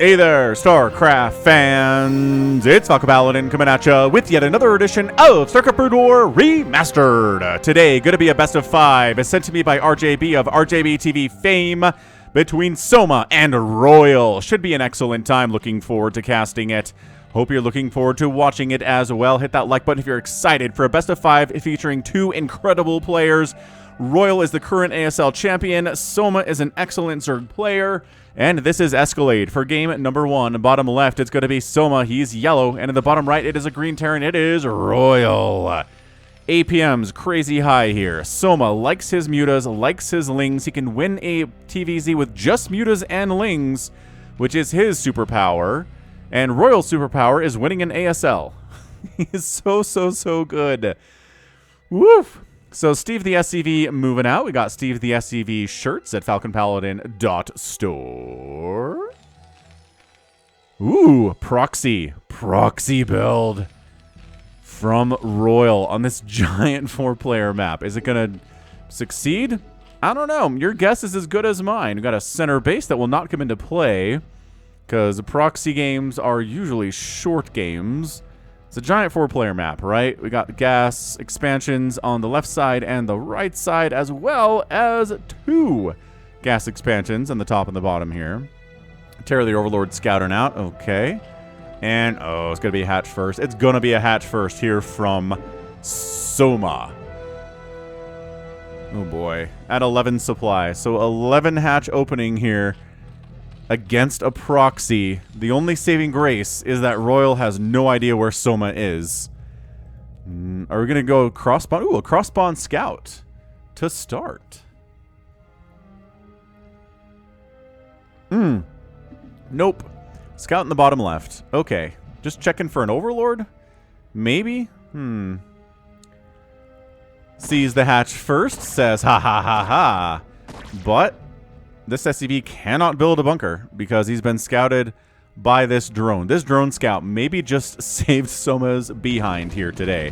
Hey there, StarCraft fans! It's Falcon Paladin coming at you with yet another edition of StarCraft Brood War Remastered. Today, going to be a best of 5, as sent to me by RJB of RJB TV fame, between Soma and RoyaL. Should be an excellent time. Looking forward to casting it. Hope you're looking forward to watching it as well. Hit that like button if you're excited for a best of 5 featuring 2 incredible players. RoyaL is the current ASL champion. Soma is an excellent Zerg player. And this is Escalade for game number 1. Bottom left, it's going to be Soma. He's yellow. And in the bottom right, it is a green Terran. It is RoyaL. APM's crazy high here. Soma likes his mutas, likes his lings. He can win a TVZ with just mutas and lings, which is his superpower. And RoyaL's superpower is winning an ASL. He is so good. Woof. So Steve the SCV moving out. We got Steve the SCV shirts at falconpaladin.store. Ooh, proxy build from RoyaL on this giant 4-player map. Is it going to succeed? I don't know. Your guess is as good as mine. We got a center base that will not come into play because proxy games are usually short games. It's a giant 4-player map, right? We got gas expansions on the left side and the right side, as well as 2 gas expansions on the top and the bottom here. Terror the Overlord scouting out. Okay. And, oh, it's going to be a hatch first. It's going to be a hatch first here from Soma. Oh, boy. At 11 supply. So 11 hatch opening here against a proxy. The only saving grace is that RoyaL has no idea where Soma is. Are we going to go cross-spawn? Ooh, a cross-spawn scout to start. Nope. Scout in the bottom left. Okay. Just checking for an overlord? Maybe? Sees the hatch first, says ha ha ha ha. But this SCV cannot build a bunker because he's been scouted by this drone. This drone scout maybe just saved Soma's behind here today.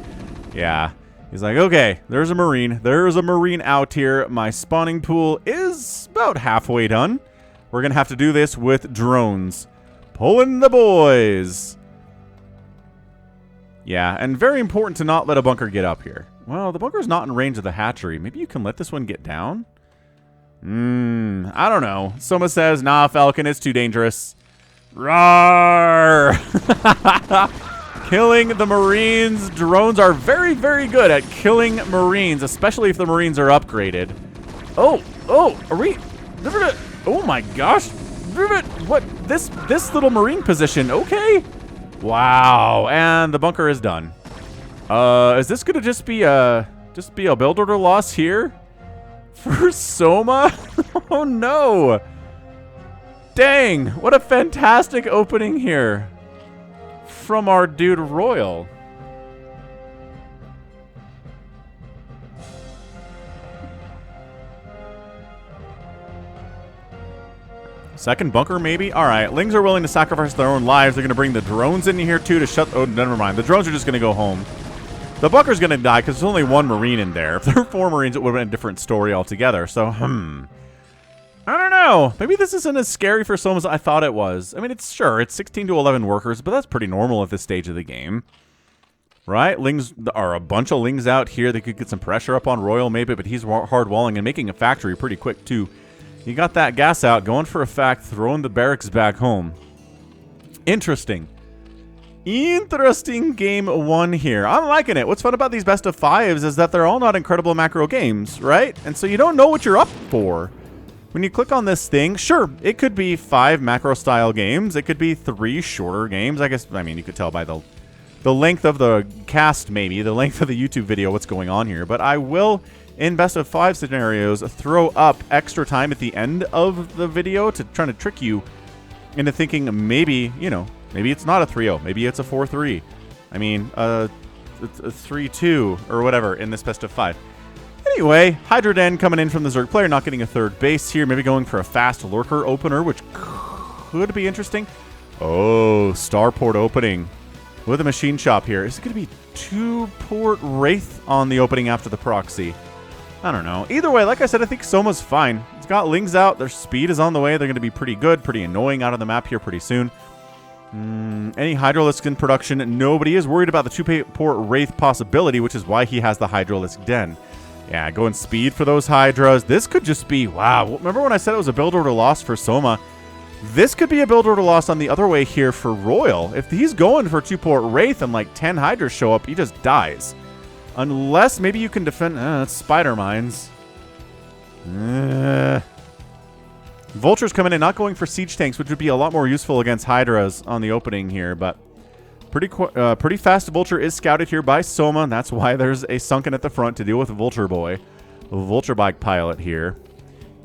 Yeah. He's like, okay, there's a Marine. There's a Marine out here. My spawning pool is about halfway done. We're going to have to do this with drones. Pulling the boys. Yeah, and very important to not let a bunker get up here. Well, the bunker's not in range of the hatchery. Maybe you can let this one get down? I don't know. Soma says, nah, Falcon, it's too dangerous. Roar! Killing the Marines. Drones are very good at killing Marines, especially if the Marines are upgraded. Oh, are we... Oh my gosh. What? This little Marine position. Okay. Wow. And the bunker is done. Is this going to just be a build order loss here? For Soma? Oh no! Dang! What a fantastic opening here from our dude RoyaL. Second bunker, maybe? Alright, Lings are willing to sacrifice their own lives. They're going to bring the drones in here too to shut... Oh, never mind. The drones are just going to go home. The bunker's going to die because there's only 1 Marine in there. If there were 4 Marines, it would have been a different story altogether. So, I don't know. Maybe this isn't as scary for Soma as I thought it was. I mean, it's 16 to 11 workers, but that's pretty normal at this stage of the game. Right? Lings are a bunch of Lings out here. They could get some pressure up on RoyaL maybe, but he's hard walling and making a factory pretty quick too. He got that gas out, going for a fact, throwing the barracks back home. Interesting game 1 here. I'm liking it. What's fun about these best of 5s is that they're all not incredible macro games, right? And so you don't know what you're up for. When you click on this thing, sure, it could be 5 macro style games. It could be 3 shorter games. I mean, you could tell by the length of the cast, maybe, the length of the YouTube video, what's going on here. But I will, in best of 5 scenarios, throw up extra time at the end of the video to try to trick you into thinking maybe, maybe it's not a 3-0. Maybe it's a 4-3. I mean, a 3-2 or whatever in this best of 5. Anyway, Hydroden coming in from the Zerg player, not getting a third base here. Maybe going for a fast lurker opener, which could be interesting. Oh, starport opening with a machine shop here. Is it going to be 2-port Wraith on the opening after the proxy? I don't know. Either way, like I said, I think Soma's fine. It's got Lings out. Their speed is on the way. They're going to be pretty good, pretty annoying out on the map here pretty soon. Any Hydralisk in production. Nobody is worried about the 2-port Wraith possibility, which is why he has the Hydralisk Den. Yeah, going speed for those Hydras. This could just be, wow. Remember when I said it was a build order loss for Soma? This could be a build order loss on the other way here for RoyaL. If he's going for 2-port Wraith and like 10 Hydras show up, he just dies. Unless maybe you can defend... that's Spider Mines. Vultures coming in, not going for Siege Tanks, which would be a lot more useful against Hydras on the opening here, but... Pretty fast Vulture is scouted here by Soma, and that's why there's a Sunken at the front to deal with Vulture Boy. Vulture Bike Pilot here.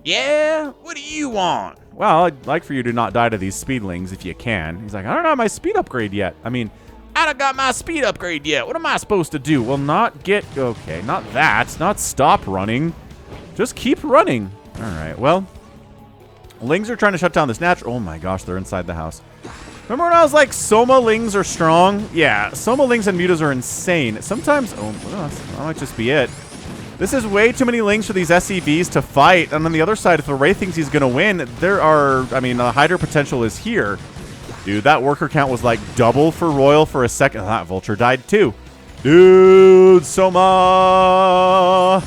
Yeah? What do you want? Well, I'd like for you to not die to these Speedlings if you can. He's like, I don't have my speed upgrade yet. I mean, I don't got my speed upgrade yet. What am I supposed to do? Well, not get... Okay, not that. Not stop running. Just keep running. All right, well. Lings are trying to shut down this natural... Oh my gosh, they're inside the house. Remember when I was like, Soma Lings are strong? Yeah, Soma Lings and Mutas are insane. Sometimes... Oh, well, that might just be it. This is way too many Lings for these SCVs to fight. And on the other side, if the Wraith thinks he's going to win, there are... I mean, the Hydra potential is here. Dude, that worker count was like double for RoyaL for a second. That Vulture died too. Dude, Soma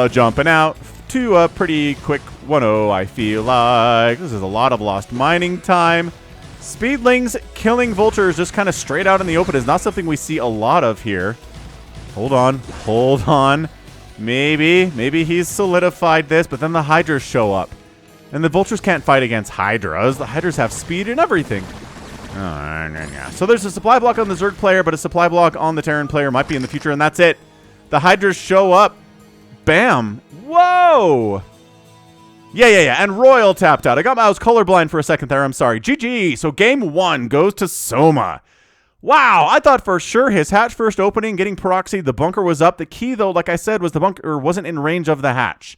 jumping out to a pretty quick 1-0, I feel like. This is a lot of lost mining time. Speedlings killing Vultures just kind of straight out in the open is not something we see a lot of here. Hold on. Maybe he's solidified this, but then the Hydras show up. And the Vultures can't fight against Hydras. The Hydras have speed and everything. So there's a supply block on the Zerg player, but a supply block on the Terran player might be in the future, and that's it. The Hydras show up. Bam. Whoa. Yeah. And RoyaL tapped out. I was colorblind for a second there. I'm sorry. GG. So game 1 goes to Soma. Wow. I thought for sure his hatch first opening, getting proxied, the bunker was up. The key, though, like I said, was the bunker wasn't in range of the hatch.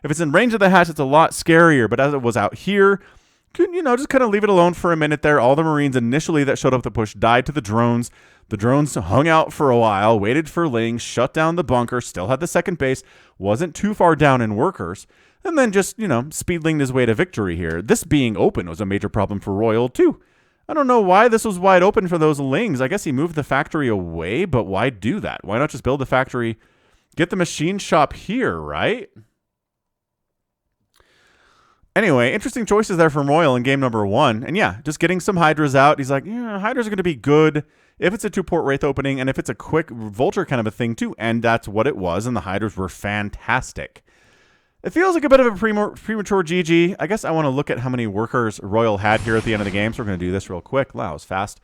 If it's in range of the hatch, it's a lot scarier. But as it was out here, just kind of leave it alone for a minute there. All the Marines initially that showed up to push died to the drones. The drones hung out for a while, waited for Lings, shut down the bunker, still had the second base, wasn't too far down in workers, and then just, speedlinged his way to victory here. This being open was a major problem for RoyaL too. I don't know why this was wide open for those Lings. I guess he moved the factory away, but why do that? Why not just build the factory, get the machine shop here, right? Anyway, interesting choices there from RoyaL in game number 1. And yeah, just getting some Hydras out. He's like, yeah, Hydras are going to be good if it's a 2-port Wraith opening and if it's a quick Vulture kind of a thing too. And that's what it was, and the Hydras were fantastic. It feels like a bit of a premature GG. I guess I want to look at how many workers RoyaL had here at the end of the game, so we're going to do this real quick. Wow, it was fast.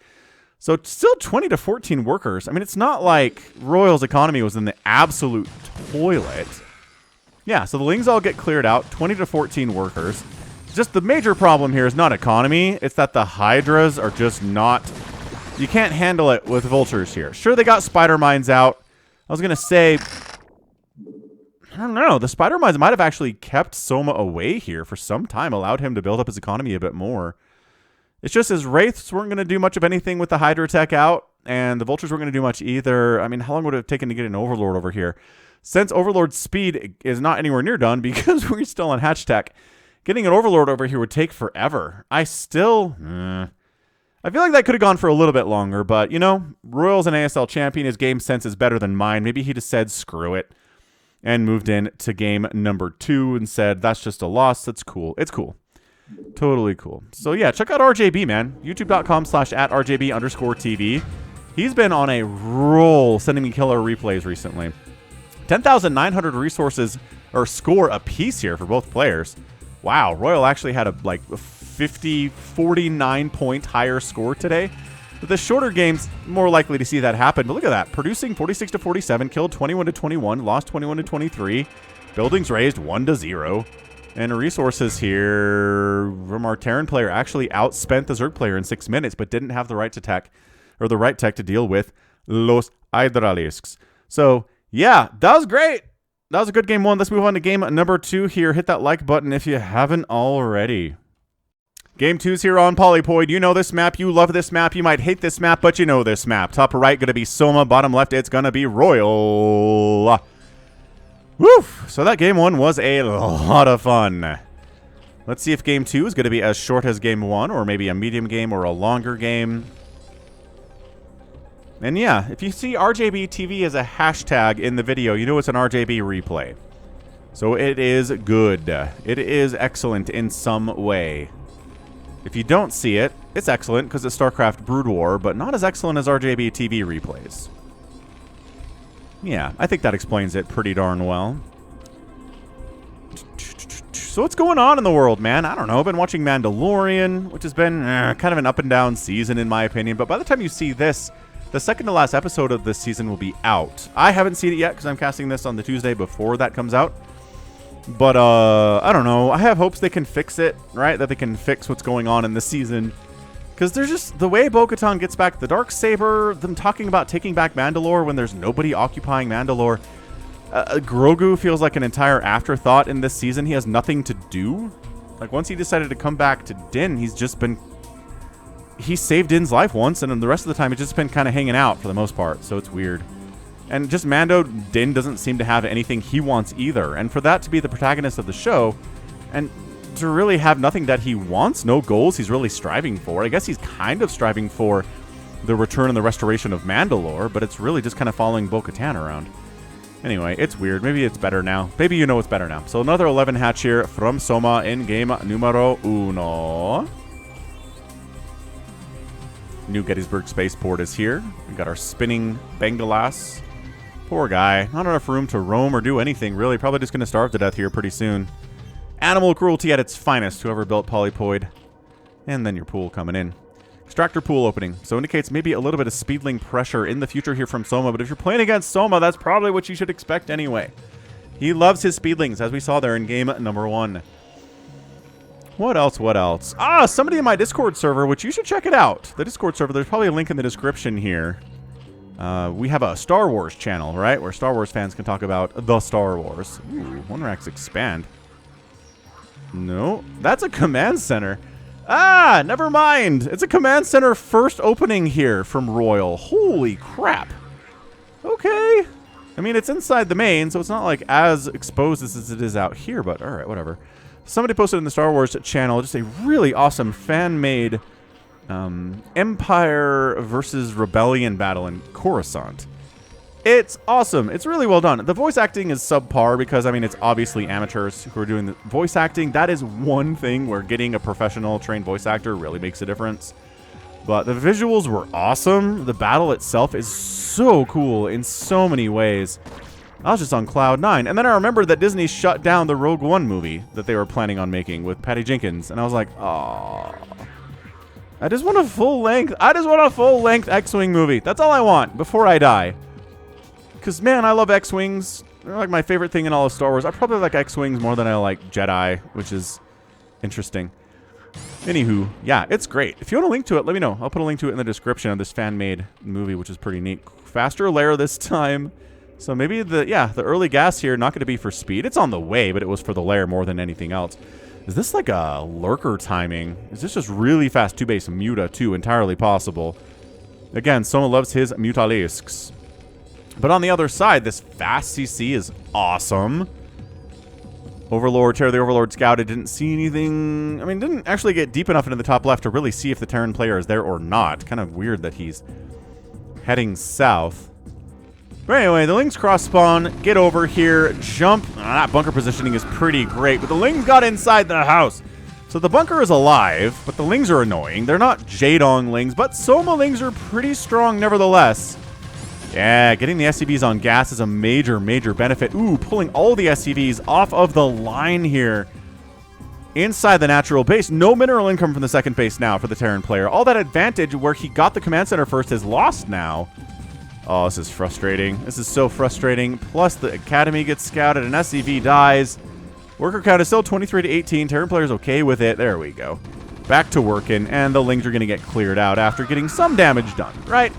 So it's still 20 to 14 workers. I mean, it's not like RoyaL's economy was in the absolute toilet. Yeah, so the Lings all get cleared out, 20 to 14 workers. Just the major problem here is not economy. It's that the Hydras are just not... You can't handle it with Vultures here. Sure, they got Spider Mines out. I was going to say... I don't know. The Spider Mines might have actually kept Soma away here for some time, allowed him to build up his economy a bit more. It's just his Wraiths weren't going to do much of anything with the Hydra tech out, and the Vultures weren't going to do much either. I mean, how long would it have taken to get an Overlord over here? Since Overlord's speed is not anywhere near done because we're still on hatch tech, getting an Overlord over here would take forever. I feel like that could have gone for a little bit longer, but, RoyaL's an ASL champion. His game sense is better than mine. Maybe he just said, screw it, and moved in to game number 2 and said, that's just a loss. That's cool. It's cool. Totally cool. So, yeah, check out RJB, man. YouTube.com/@RJB_TV. He's been on a roll sending me killer replays recently. 10,900 resources or score a piece here for both players. Wow, RoyaL actually had a 49 point higher score today. But the shorter games, more likely to see that happen. But look at that, producing 46 to 47, killed 21 to 21, lost 21 to 23, buildings raised 1 to 0. And resources here from our Terran player actually outspent the Zerg player in 6 minutes, but didn't have the right tech to deal with Los Hydralisks. So yeah, that was great. That was a good game 1. Let's move on to game number 2 here. Hit that like button if you haven't already. Game 2's here on Polypoid. You know this map. You love this map. You might hate this map, but you know this map. Top right, going to be Soma. Bottom left, it's going to be RoyaL. Woo! So that game 1 was a lot of fun. Let's see if game 2 is going to be as short as game 1, or maybe a medium game or a longer game. And yeah, if you see RJB TV as a hashtag in the video, you know it's an RJB replay. So it is good. It is excellent in some way. If you don't see it, it's excellent because it's StarCraft Brood War, but not as excellent as RJB TV replays. Yeah, I think that explains it pretty darn well. So what's going on in the world, man? I don't know. I've been watching Mandalorian, which has been kind of an up and down season in my opinion. But by the time you see this, the second to last episode of this season will be out. I haven't seen it yet because I'm casting this on the Tuesday before that comes out. But I don't know. I have hopes they can fix it, right? That they can fix what's going on in the season. Because there's just the way Bo-Katan gets back the Darksaber, them talking about taking back Mandalore when there's nobody occupying Mandalore. Grogu feels like an entire afterthought in this season. He has nothing to do. Like, once he decided to come back to Din, he's just been... He saved Din's life once, and then the rest of the time he's just been kind of hanging out for the most part, so it's weird. And just Mando, Din doesn't seem to have anything he wants either. And for that to be the protagonist of the show, and to really have nothing that he wants, no goals he's really striving for. I guess he's kind of striving for the return and the restoration of Mandalore, but it's really just kind of following Bo-Katan around. Anyway, it's weird. Maybe it's better now. Maybe you know it's better now. So another 11 hatch here from Soma in game numero uno. New Gettysburg Spaceport is here. We got our spinning Bengalas. Poor guy. Not enough room to roam or do anything, really. Probably just going to starve to death here pretty soon. Animal cruelty at its finest, whoever built Polypoid. And then your pool coming in. Extractor pool opening. So indicates maybe a little bit of speedling pressure in the future here from Soma. But if you're playing against Soma, that's probably what you should expect anyway. He loves his speedlings, as we saw there in game number 1. What else? What else? Ah, somebody in my Discord server, which you should check it out. The Discord server, there's probably a link in the description here. We have a Star Wars channel, right? Where Star Wars fans can talk about the Star Wars. Ooh, Wonderax expand. No, that's a command center. Ah, never mind. It's a command center first opening here from RoyaL. Holy crap. Okay. I mean, it's inside the main, so it's not like as exposed as it is out here, but all right, whatever. Somebody posted in the Star Wars channel just a really awesome fan-made Empire versus Rebellion battle in Coruscant. It's awesome. It's really well done. The voice acting is subpar because, I mean, it's obviously amateurs who are doing the voice acting. That is one thing where getting a professional trained voice actor really makes a difference. But the visuals were awesome. The battle itself is so cool in so many ways. I was just on cloud 9. And then I remembered that Disney shut down the Rogue One movie that they were planning on making with Patty Jenkins. And I was like, aww. I just want a full-length X-Wing movie. That's all I want before I die. Because, man, I love X-Wings. They're like my favorite thing in all of Star Wars. I probably like X-Wings more than I like Jedi, which is interesting. Anywho, yeah, it's great. If you want a link to it, let me know. I'll put a link to it in the description of this fan-made movie, which is pretty neat. Faster layer this time. So maybe the early gas here, not going to be for speed. It's on the way, but it was for the layer more than anything else. Is this like a lurker timing? Is this just really fast 2-base Muta too? Entirely possible. Again, Soma loves his Mutalisks. But on the other side, this fast CC is awesome. Overlord, Terror the Overlord scouted, didn't see anything. I mean, didn't actually get deep enough into the top left to really see if the Terran player is there or not. Kind of weird that he's heading south. But anyway, the Lings cross spawn, get over here, jump. That bunker positioning is pretty great, but the Lings got inside the house. So the bunker is alive, but the Lings are annoying. They're not Jaedong Lings, but Soma Lings are pretty strong nevertheless. Yeah, getting the SCVs on gas is a major, major benefit. Ooh, pulling all the SCVs off of the line here. Inside the natural base. No mineral income from the second base now for the Terran player. All that advantage where he got the command center first is lost now. Oh, this is frustrating. This is so frustrating. Plus, the Academy gets scouted and SCV dies. Worker count is still 23 to 18. Terran player's okay with it. There we go. Back to working, and the Lings are going to get cleared out after getting some damage done, right?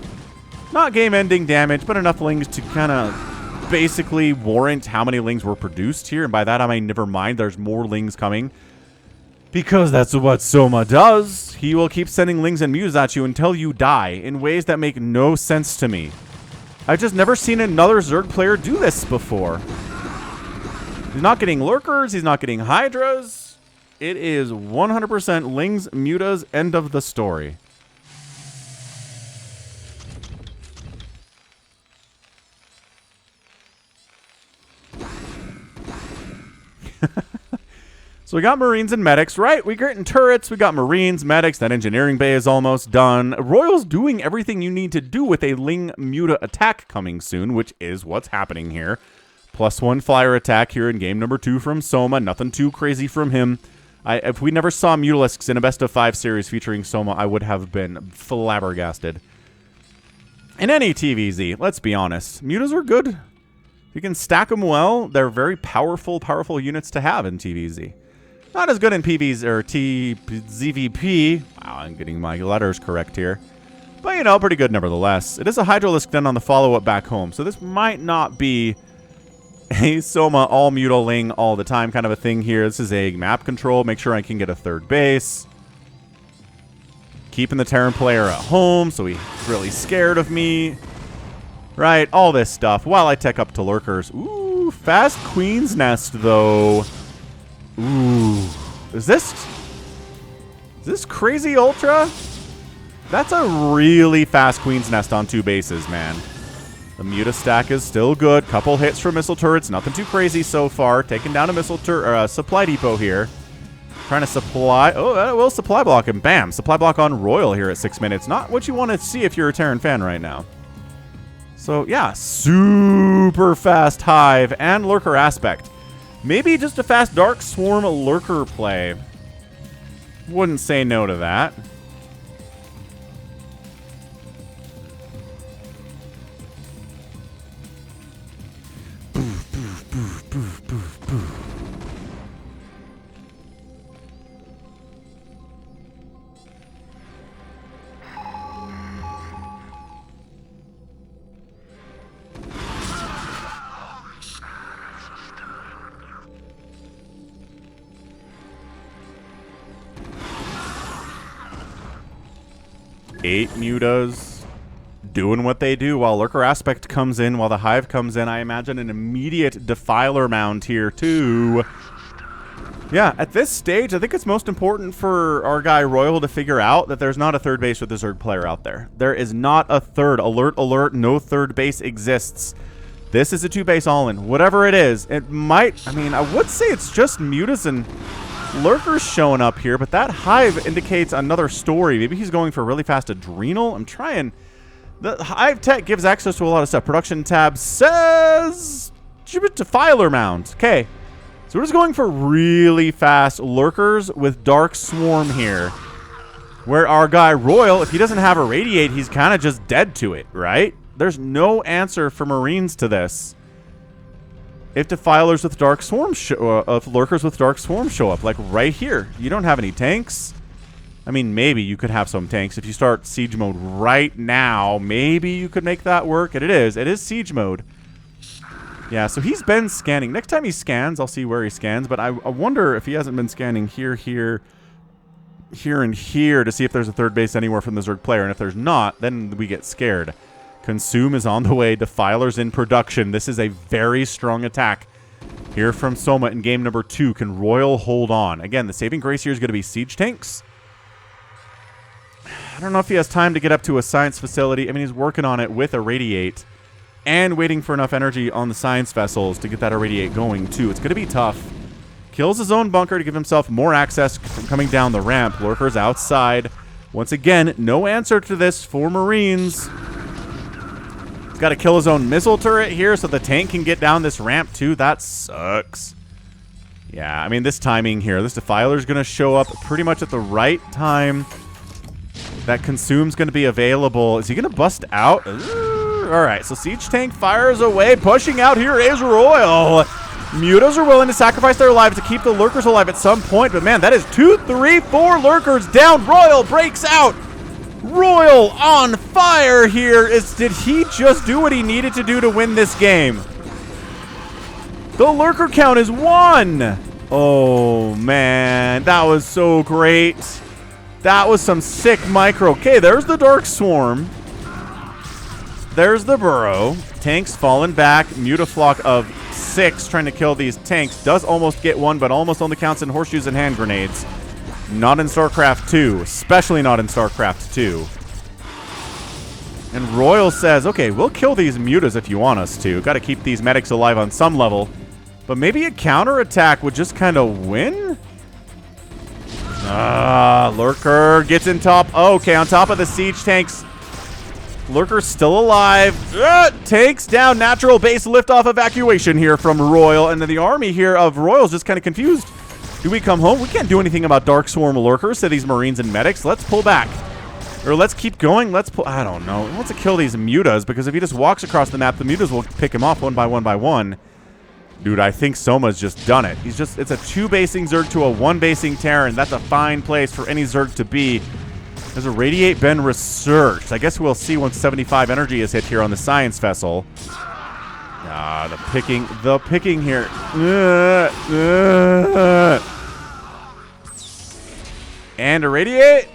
Not game-ending damage, but enough Lings to kind of basically warrant how many Lings were produced here. And by that, I mean, never mind, there's more Lings coming. Because that's what Soma does. He will keep sending Lings and Mews at you until you die in ways that make no sense to me. I've just never seen another Zerg player do this before. He's not getting lurkers. He's not getting hydras. It is 100% Lings, mutas, end of the story. So we got Marines and medics, right? We got in turrets, we got Marines, medics, that engineering bay is almost done. RoyaL's doing everything you need to do with a Ling Muta attack coming soon, which is what's happening here. +1 flyer attack here in game number 2 from Soma. Nothing too crazy from him. If we never saw Mutalisks in a best of 5 series featuring Soma, I would have been flabbergasted. In any TVZ, let's be honest, Mutas are good. You can stack them well. They're very powerful units to have in TVZ. Not as good in PVs or ZVP. Wow, I'm getting my letters correct here. But, you know, pretty good nevertheless. It is a Hydralisk then on the follow-up back home. So this might not be a Soma all Mutaling all the time kind of a thing here. This is a map control. Make sure I can get a third base. Keeping the Terran player at home so he's really scared of me. Right, all this stuff while I tech up to lurkers. Ooh, fast Queen's Nest though. Ooh, is this crazy ultra? That's a really fast Queen's Nest on 2 bases, man. The Muta stack is still good. Couple hits from missile turrets, nothing too crazy so far. Taking down a supply depot here. Trying to supply. Oh, that will supply block him. Bam, supply block on RoyaL here at 6 minutes. Not what you want to see if you're a Terran fan right now. So yeah, super fast Hive and lurker aspect. Maybe just a fast Dark Swarm lurker play. Wouldn't say no to that. Eight mutas doing what they do while lurker aspect comes in, while the hive comes in. I imagine an immediate defiler mound here too. Yeah, at this stage, I think it's most important for our guy RoyaL to figure out that there's not a third base with the Zerg player out there. There is not a third. Alert, alert, no third base exists. This is a 2-base all-in. Whatever it is, it might, I mean, I would say it's just mutas and lurkers showing up here, but that hive indicates another story. Maybe he's going for a really fast adrenal. I'm trying. The hive tech gives access to a lot of stuff. Production tab says defiler mound. Okay, so we're just going for really fast lurkers with Dark Swarm here, where our guy RoyaL, if he doesn't have a radiate, he's kind of just dead to it, right? There's no answer for Marines to this. If defilers with Dark Swarm lurkers with Dark Swarm show up, like right here, you don't have any tanks. I mean, maybe you could have some tanks if you start siege mode right now. Maybe you could make that work. And it is siege mode. Yeah, so he's been scanning. Next time he scans, I'll see where he scans. But I wonder if he hasn't been scanning here, and here to see if there's a third base anywhere from the Zerg player. And if there's not, then we get scared. Consume is on the way. Defilers in production. This is a very strong attack here from Soma in game number 2. Can RoyaL hold on? Again, the saving grace here is going to be siege tanks. I don't know if he has time to get up to a science facility. I mean, he's working on it with a radiate and waiting for enough energy on the science vessels to get that irradiate going, too. It's going to be tough. Kills his own bunker to give himself more access from coming down the ramp. Lurkers outside. Once again, no answer to this for Marines. He's got to kill his own missile turret here so the tank can get down this ramp, too. That sucks. Yeah, I mean, this timing here. This defiler's going to show up pretty much at the right time. That Consume's going to be available. Is he going to bust out? All right, so siege tank fires away. Pushing out here is RoyaL. Mutas are willing to sacrifice their lives to keep the lurkers alive at some point. But, man, that is 2, 3, 4 lurkers down. RoyaL breaks out. RoyaL on fire here. Did he just do what he needed to do to win this game? The lurker count is 1. Oh, man. That was so great. That was some sick micro. Okay, there's the Dark Swarm. There's the burrow. Tanks falling back. Mutaflock of 6 trying to kill these tanks. Does almost get one, but almost only counts in horseshoes and hand grenades. Not in StarCraft 2. Especially not in StarCraft 2. And RoyaL says, okay, we'll kill these mutas if you want us to. Got to keep these medics alive on some level. But maybe a counterattack would just kind of win? Lurker gets in top. Okay, on top of the siege tanks. Lurker's still alive. Takes down natural base liftoff evacuation here from RoyaL. And then the army here of RoyaL's just kind of confused. Do we come home? We can't do anything about Dark Swarm Lurkers, say these Marines and medics. Let's pull back. Or let's keep going. Let's pull. I don't know. He wants to kill these mutas because if he just walks across the map, the mutas will pick him off one by one. Dude, I think Soma's just done it. It's a 2-basing Zerg to a 1-basing Terran. That's a fine place for any Zerg to be. There's a Radiate been researched. I guess we'll see once 75 energy is hit here on the Science Vessel. The picking here. And a Radiate?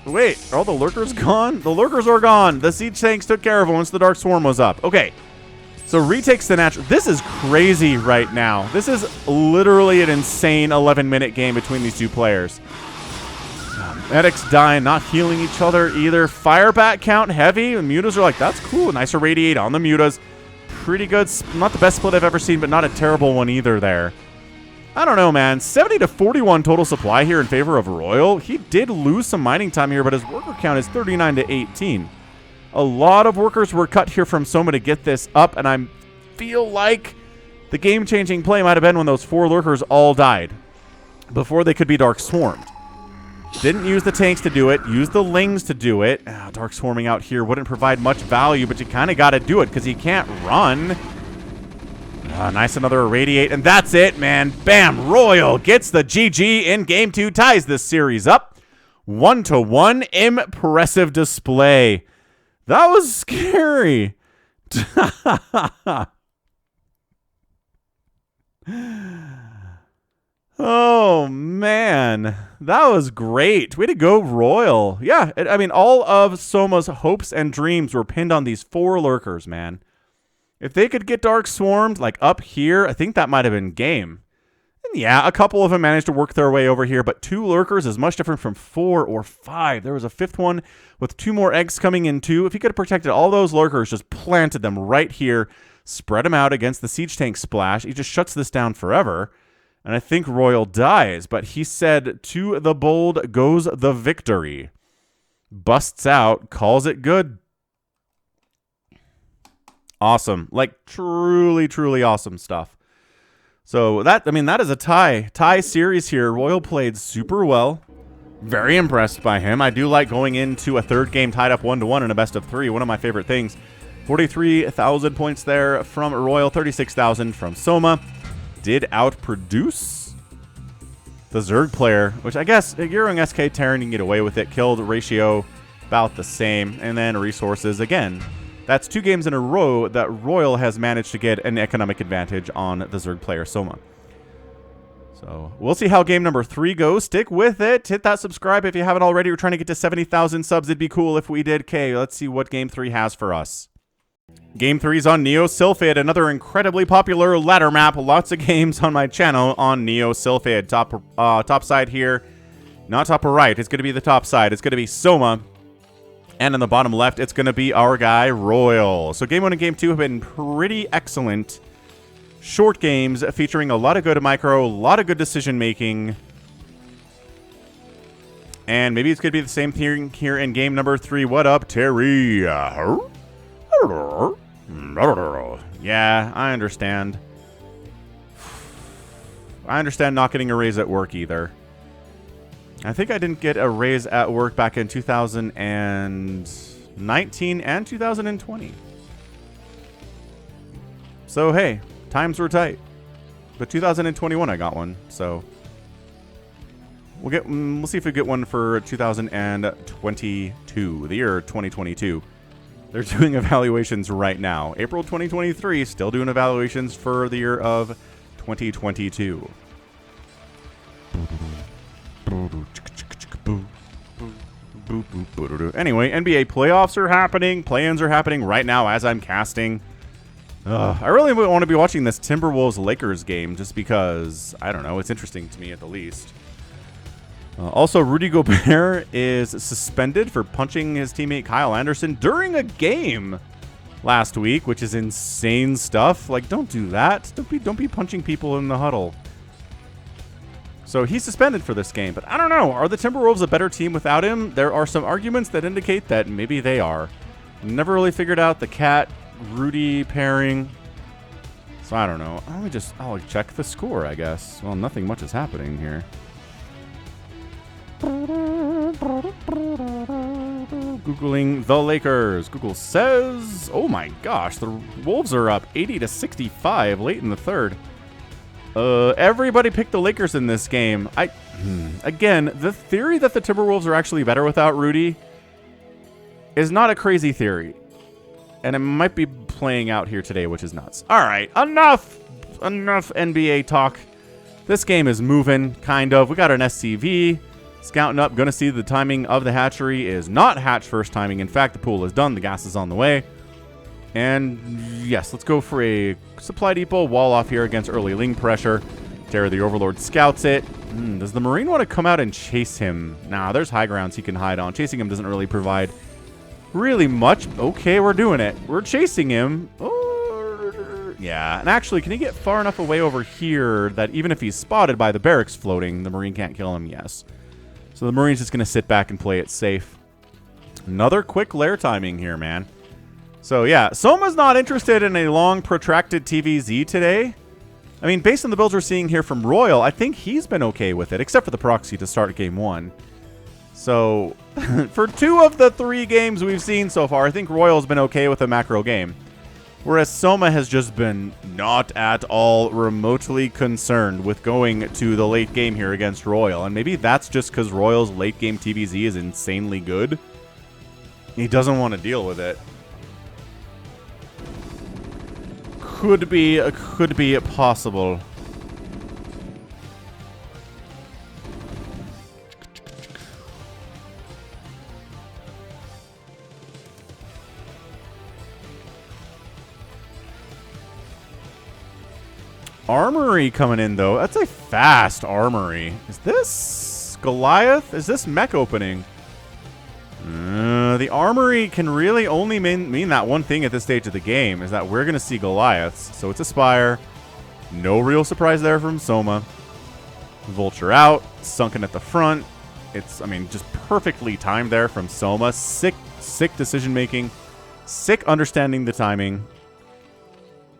Wait, are all the Lurkers gone? The Lurkers are gone. The Siege tanks took care of them once the Dark Swarm was up. Okay. So retakes the natural. This is crazy right now. This is literally an insane 11-minute game between these two players. Medics dying, not healing each other either. Firebat count heavy. The mutas are like, that's cool. Nice Irradiate on the mutas. Pretty good. Not the best split I've ever seen, but not a terrible one either there. I don't know, man. 70 to 41 total supply here in favor of RoyaL. He did lose some mining time here, but his worker count is 39 to 18. A lot of workers were cut here from Soma to get this up, and I feel like the game-changing play might have been when those 4 Lurkers all died before they could be Dark Swarmed. Didn't use the tanks to do it. Used the Lings to do it. Dark Swarming out here wouldn't provide much value, but you kind of got to do it because he can't run. Nice, another Irradiate, and that's it, man. Bam! RoyaL gets the GG in Game 2, ties this series up. 1-1. Impressive display. That was scary. Oh, man. That was great. Way to go, RoyaL. Yeah, I mean, all of Soma's hopes and dreams were pinned on these 4 Lurkers, man. If they could get Dark Swarmed, like up here, I think that might have been game. And yeah, a couple of them managed to work their way over here, but 2 Lurkers is much different from 4 or 5. There was a 5th one with 2 more eggs coming in too. If he could have protected all those Lurkers, just planted them right here, spread them out against the siege tank splash, he just shuts this down forever. And I think RoyaL dies, but he said, to the bold goes the victory. Busts out, calls it good. Awesome. Like, truly, truly awesome stuff. So, that is a tie series here. RoyaL played super well. Very impressed by him. I do like going into a 3rd game tied up 1-1 in a best of 3. One of my favorite things. 43,000 points there from RoyaL. 36,000 from Soma. Did outproduce the Zerg player, which I guess Gearing SK Terran, you can get away with it. Killed ratio about the same. And then resources again. That's 2 games in a row that RoyaL has managed to get an economic advantage on the Zerg player Soma. So we'll see how game number 3 goes. Stick with it. Hit that subscribe if you haven't already. We're trying to get to 70,000 subs. It'd be cool if we did. Okay, let's see what game 3 has for us. Game 3 is on Neo Sylphid, another incredibly popular ladder map. Lots of games on my channel on Neo Sylphid. Top side here, not top or right. It's going to be the top side. It's going to be Soma. And on the bottom left, it's going to be our guy, RoyaL. So game 1 and game 2 have been pretty excellent. Short games featuring a lot of good micro, a lot of good decision making. And maybe it's going to be the same thing here in game number 3. What up, Terry? Yeah, I understand. I understand not getting a raise at work either. I think I didn't get a raise at work back in 2019 and 2020. So, hey, times were tight. But 2021 I got one, so we'll see if we get one for 2022, the year 2022. They're doing evaluations right now. April 2023, still doing evaluations for the year of 2022. Anyway, NBA playoffs are happening. Play-ins are happening right now as I'm casting. I really want to be watching this Timberwolves-Lakers game just because, I don't know, it's interesting to me at the least. Also, Rudy Gobert is suspended for punching his teammate Kyle Anderson during a game last week, which is insane stuff. Like, don't do that. Don't be punching people in the huddle. So he's suspended for this game, but I don't know. Are the Timberwolves a better team without him? There are some arguments that indicate that maybe they are. Never really figured out the Cat Rudy pairing. So I don't know. I'll check the score, I guess. Well, nothing much is happening here. Googling the Lakers. Google says, oh my gosh, the Wolves are up 80-65 late in the third. Everybody picked the Lakers in this game. Again, the theory that the Timberwolves are actually better without Rudy is not a crazy theory. And it might be playing out here today, which is nuts. All right, enough NBA talk. This game is moving, kind of. We got an SCV. Scouting up, gonna see the timing of the hatchery is not hatch first timing. In fact, the pool is done. The gas is on the way. And yes, let's go for a supply depot. Wall off here against early Ling pressure. Terror the Overlord scouts it. Does the Marine want to come out and chase him? Nah, there's high grounds he can hide on. Chasing him doesn't really provide really much. Okay, we're doing it. We're chasing him. Oh, yeah, and actually, can he get far enough away over here that even if he's spotted by the barracks floating, the Marine can't kill him? Yes. So the Marine's just going to sit back and play it safe. Another quick lair timing here, man. So yeah, Soma's not interested in a long, protracted TVZ today. I mean, based on the builds we're seeing here from RoyaL, I think he's been okay with it, except for the proxy to start game 1. So, for 2 of the 3 games we've seen so far, I think RoyaL's been okay with a macro game. Whereas Soma has just been not at all remotely concerned with going to the late game here against RoyaL. And maybe that's just because RoyaL's late game TVZ is insanely good. He doesn't want to deal with it. Could be possible. Armory coming in, though. That's a fast armory. Is this Goliath? Is this mech opening? The armory can really only mean that one thing at this stage of the game, is that we're going to see Goliaths. So it's a Spire. No real surprise there from Soma. Vulture out. Sunken at the front. It's, I mean, just perfectly timed there from Soma. Sick decision-making. Sick understanding the timing.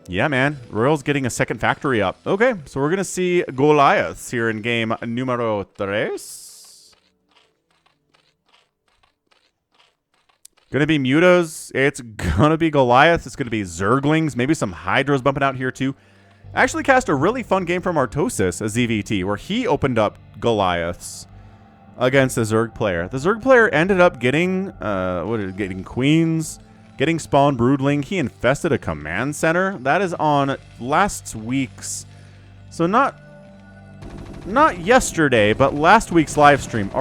Yeah, man. RoyaL's getting a second factory up. Okay, so we're going to see Goliaths here in game numero 3. Going to be Mutas. It's going to be Goliaths. It's going to be Zerglings. Maybe some Hydras bumping out here, too. I actually cast a really fun game from Artosis, a ZVT, where he opened up Goliaths against the Zerg player. The Zerg player ended up getting, getting Queens, getting Spawn Broodling. He infested a command center. That is on last week's, so not yesterday, but last week's live stream.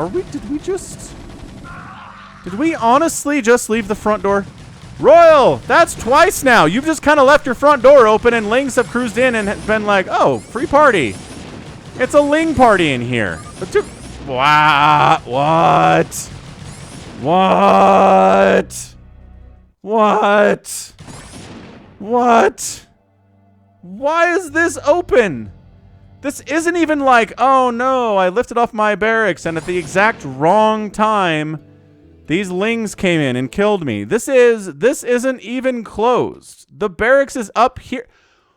Did we honestly just leave the front door? RoyaL, that's twice now. You've just kind of left your front door open and Lings have cruised in and been like, oh, free party. It's a Ling party in here. Wow, what? Why is this open? This isn't even like, oh no, I lifted off my barracks and at the exact wrong time, these Lings came in and killed me. This isn't even closed. The barracks is up here.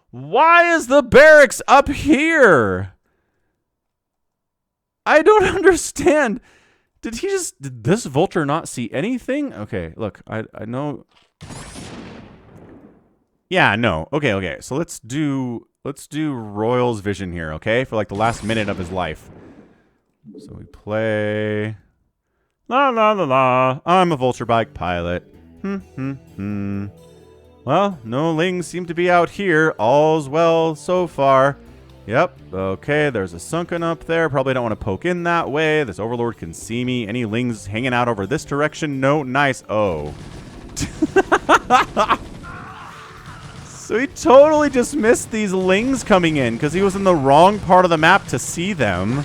Why is the barracks up here? I don't understand. Did this Vulture not see anything? Okay, look, I know. Yeah, no. Okay. So let's do RoyaL's vision here, okay? For like the last minute of his life. So we play. La la la la. I'm a Vulture bike pilot. Well, no Lings seem to be out here. All's well so far. Yep. Okay, there's a Sunken up there. Probably don't want to poke in that way. This Overlord can see me. Any Lings hanging out over this direction? No. Nice. Oh. So he totally just missed these lings coming in because he was in the wrong part of the map to see them.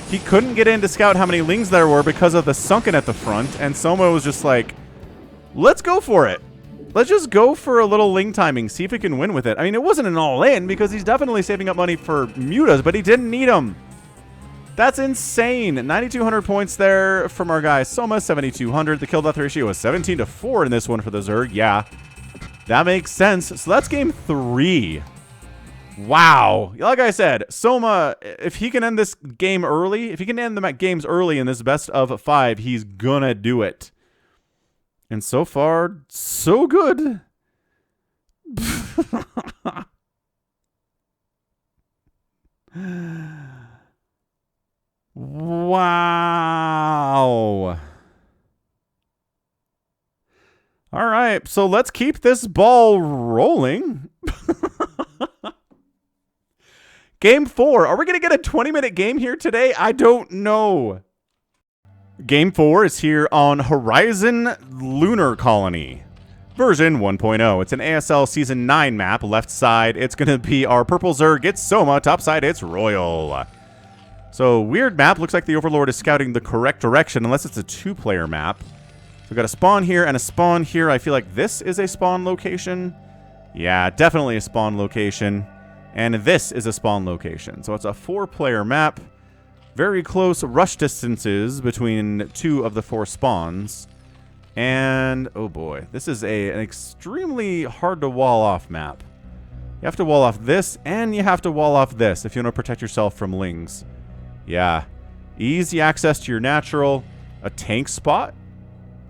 He couldn't get in to scout how many lings there were because of the sunken at the front, and Soma was just like, let's go for it. Let's just go for a little ling timing, see if we can win with it. I mean, it wasn't an all-in because he's definitely saving up money for mutas, but he didn't need them. That's insane. 9,200 points there from our guy Soma, 7,200. The kill death ratio was 17-4 in this one for the Zerg. Yeah, that makes sense. So that's game 3. Wow. Like I said, Soma, if he can end this game early, if he can end the games early in this best of 5, he's gonna do it. And so far, so good. Wow. All right, so let's keep this ball rolling. Game 4. Are we going to get a 20-minute game here today? I don't know. Game 4 is here on Horizon Lunar Colony. Version 1.0. It's an ASL Season 9 map. Left side, it's going to be our purple Zerg. It's Soma. Top side, it's RoyaL. So, weird map. Looks like the Overlord is scouting the correct direction, unless it's a 2-player map. So, we've got a spawn here and a spawn here. I feel like this is a spawn location. Yeah, definitely a spawn location. And this is a spawn location. So, it's a 4-player map. Very close rush distances between 2 of the 4 spawns. And, oh boy, this is an extremely hard to wall off map. You have to wall off this, and you have to wall off this if you want to protect yourself from lings. Yeah. Easy access to your natural. A tank spot.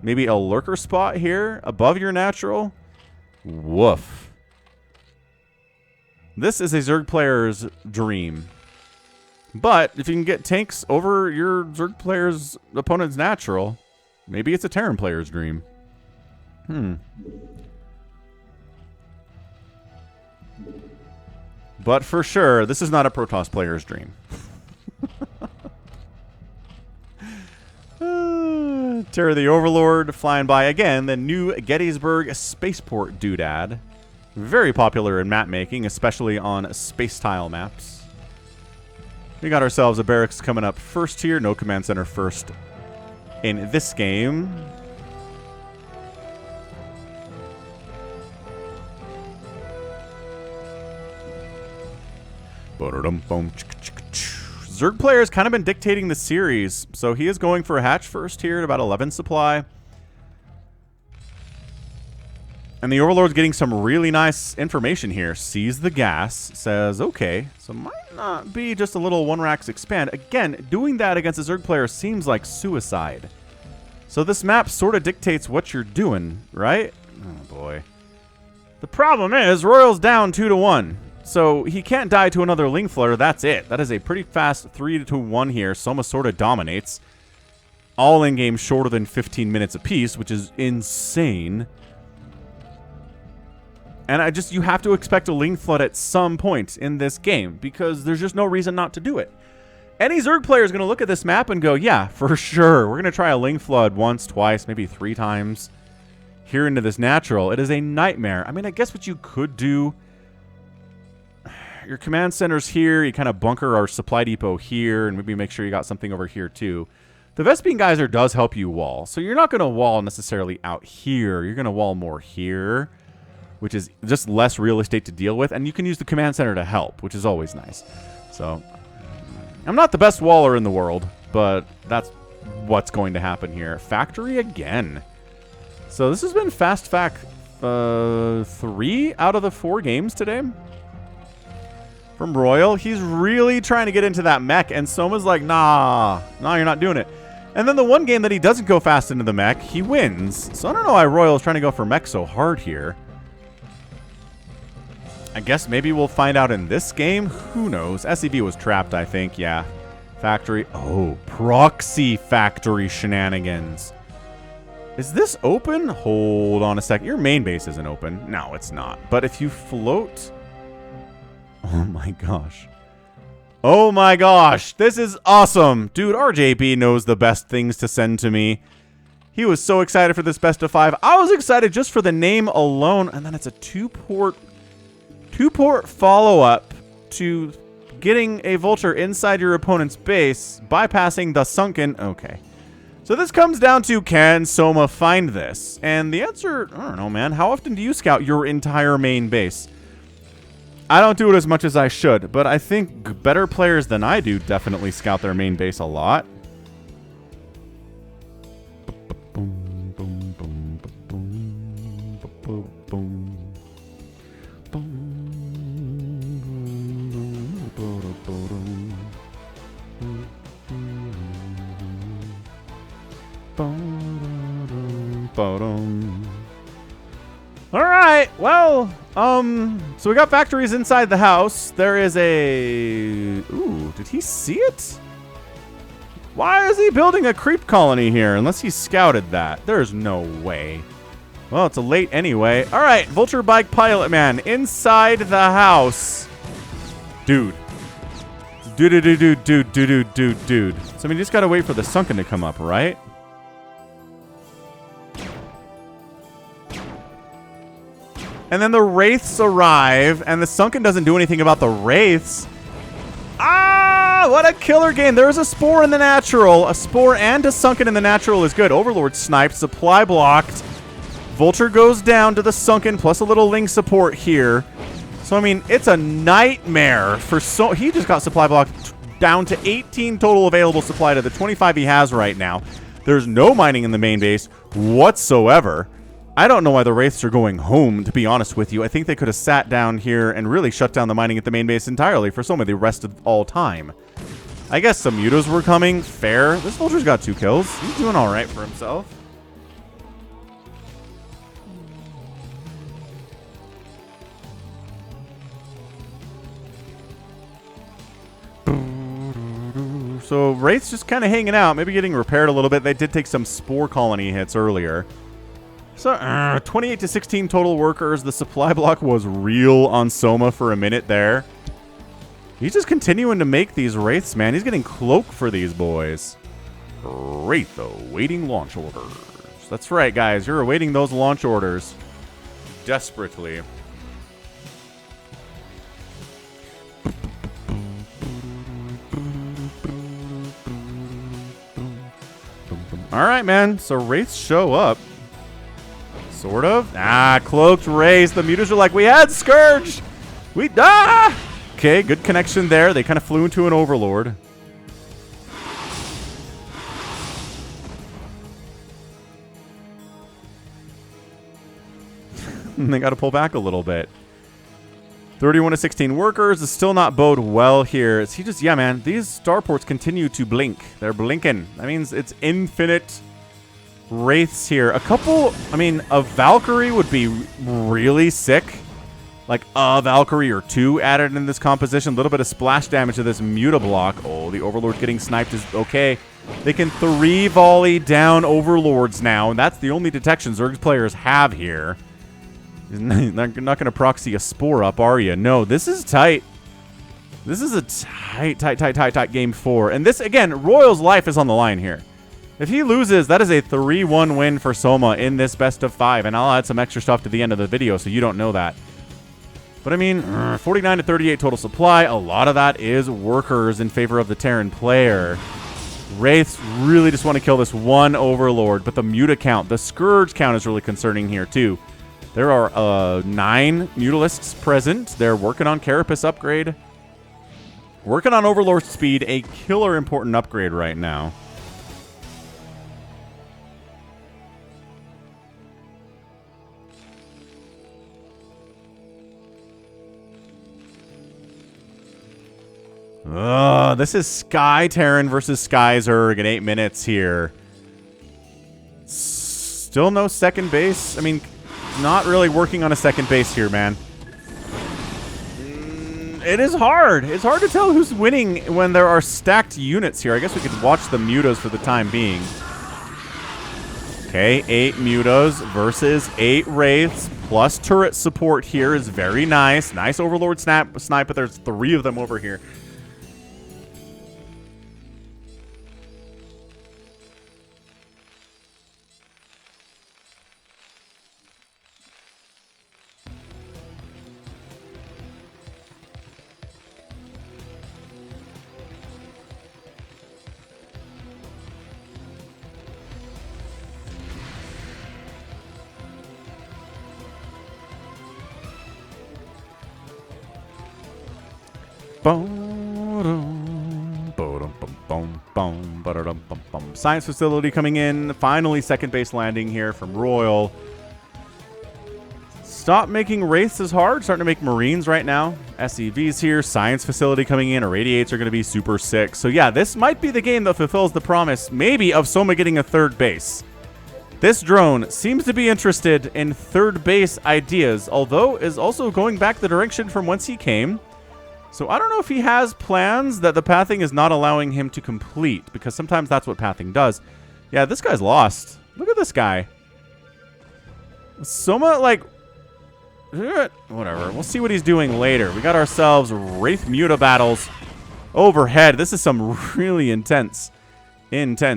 Maybe a lurker spot here above your natural. Woof. This is a Zerg player's dream. But if you can get tanks over your Zerg player's opponent's natural, maybe it's a Terran player's dream. But for sure, this is not a Protoss player's dream. Terror the Overlord flying by again. The new Gettysburg Spaceport doodad. Very popular in map making, especially on space tile maps. We got ourselves a barracks coming up first here. No command center first in this game. Zerg player has kind of been dictating the series, so he is going for a hatch first here at about 11 supply. And the Overlord's getting some really nice information here. Sees the gas, says, okay, so might not be just a little 1-racks expand. Again, doing that against a Zerg player seems like suicide. So this map sort of dictates what you're doing, right? Oh, boy. The problem is, RoyaL's down 2-1. So he can't die to another Ling Flutter. That's it. That is a pretty fast 3-1 here. Soma sort of dominates. All in-game shorter than 15 minutes apiece, which is insane. And you have to expect a Ling Flood at some point in this game, because there's just no reason not to do it. Any Zerg player is going to look at this map and go, yeah, for sure, we're going to try a Ling Flood once, twice, maybe 3 times here into this natural. It is a nightmare. I mean, I guess what you could do, your command center's here, you kind of bunker our supply depot here, and maybe make sure you got something over here too. The Vespene Geyser does help you wall, so you're not going to wall necessarily out here. You're going to wall more here, which is just less real estate to deal with, and you can use the command center to help, which is always nice. So, I'm not the best waller in the world, but that's what's going to happen here. Factory again. So this has been Fast Fact 3 out of the 4 games today. From RoyaL, he's really trying to get into that mech, and Soma's like, nah, you're not doing it. And then the one game that he doesn't go fast into the mech, he wins. So I don't know why RoyaL is trying to go for mech so hard here. I guess maybe we'll find out in this game. Who knows? SEB was trapped, I think. Yeah. Factory. Oh, proxy factory shenanigans. Is this open? Hold on a sec. Your main base isn't open. No, it's not. But if you float... Oh my gosh. Oh my gosh. This is awesome. Dude, RJB knows the best things to send to me. He was so excited for this best of 5. I was excited just for the name alone. And then it's a 2-port 2-port follow-up to getting a Vulture inside your opponent's base, bypassing the sunken... Okay. So this comes down to, can Soma find this? And the answer, I don't know, man. How often do you scout your entire main base? I don't do it as much as I should, but I think better players than I do definitely scout their main base a lot. Alright, well, so we got factories inside the house. There is a... Ooh, did he see it? Why is he building a creep colony here? Unless he scouted that. There's no way. Well, it's a late anyway. Alright, Vulture Bike Pilot Man inside the house. Dude. Dude. So, I mean, you just gotta wait for the sunken to come up, right? And then the Wraiths arrive, and the Sunken doesn't do anything about the Wraiths. Ah, what a killer game. There is a Spore in the natural. A Spore and a Sunken in the natural is good. Overlord sniped, supply blocked. Vulture goes down to the Sunken, plus a little Ling support here. So, I mean, it's a nightmare for he just got supply blocked down to 18 total available supply to the 25 he has right now. There's no mining in the main base whatsoever. I don't know why the Wraiths are going home, to be honest with you. I think they could have sat down here and really shut down the mining at the main base entirely for Soma the rest of all time. I guess some mutos were coming. Fair. This Vulture's got 2 kills. He's doing all right for himself. So Wraith's just kind of hanging out, maybe getting repaired a little bit. They did take some Spore colony hits earlier. So, 28 to 16 total workers. The supply block was real on Soma for a minute there. He's just continuing to make these Wraiths, man. He's getting cloak for these boys. Wraith awaiting launch orders. That's right, guys. You're awaiting those launch orders desperately. All right, man. So Wraiths show up. Sort of. Ah, cloaked Wraiths. The mutas are like, we had Scourge. Okay, good connection there. They kind of flew into an Overlord. They got to pull back a little bit. 31 to 16 workers is still not bode well here. He just, yeah, man. These starports continue to blink. They're blinking. That means it's infinite Wraiths here. A couple, I mean, a Valkyrie would be really sick. Like a Valkyrie or 2 added in this composition. A little bit of splash damage to this Muta block. Oh, the Overlord getting sniped is okay. They can 3 volley down Overlords now, and that's the only detection Zerg's players have here. You're not going to proxy a Spore up, are you? No, this is tight. This is a tight game 4. And this, again, RoyaL's life is on the line here. If he loses, that is a 3-1 win for Soma in this best of 5. And I'll add some extra stuff to the end of the video so you don't know that. But I mean, 49 to 38 total supply. A lot of that is workers in favor of the Terran player. Wraiths really just want to kill this one Overlord. But the Muta count, the Scourge count is really concerning here too. There are 9 Mutalisks present. They're working on Carapace upgrade. Working on Overlord speed, a killer important upgrade right now. This is Sky Terran versus Sky Zerg in 8 minutes here. Still no second base. I mean, not really working on a second base here, man. It is hard. It's hard to tell who's winning when there are stacked units here. I guess we could watch the mutas for the time being. Okay, 8 mutas versus 8 Wraiths. Plus turret support here is very nice. Nice Overlord snipe, but there's 3 of them over here. Science facility coming in. Finally, second base landing here from RoyaL. Stop making Wraiths as hard. Starting to make Marines right now. SEVs here. Science facility coming in. Irradiates are going to be super sick. So yeah, this might be the game that fulfills the promise, maybe, of Soma getting a third base. This drone seems to be interested in third base ideas, although is also going back the direction from whence he came. So I don't know if he has plans that the pathing is not allowing him to complete, because sometimes that's what pathing does. Yeah, this guy's lost. Look at this guy. Soma, like... whatever. We'll see what he's doing later. We got ourselves Wraith Muta battles overhead. This is some really intense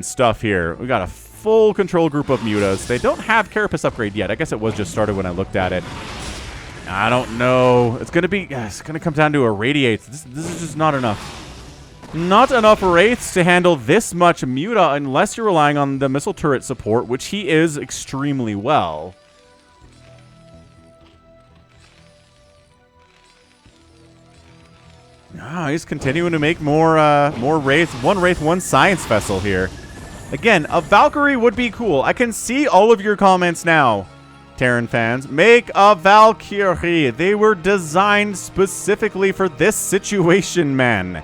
stuff here. We got a full control group of mutas. They don't have Carapace upgrade yet. I guess it was just started when I looked at it. I don't know. It's gonna come down to irradiates. This is just not enough. Not enough Wraiths to handle this much muta unless you're relying on the missile turret support, which he is extremely well. Ah, he's continuing to make more Wraiths. One Wraith, one Science Vessel here. Again, a Valkyrie would be cool. I can see all of your comments now, Terran fans. Make a Valkyrie. They were designed specifically for this situation, man.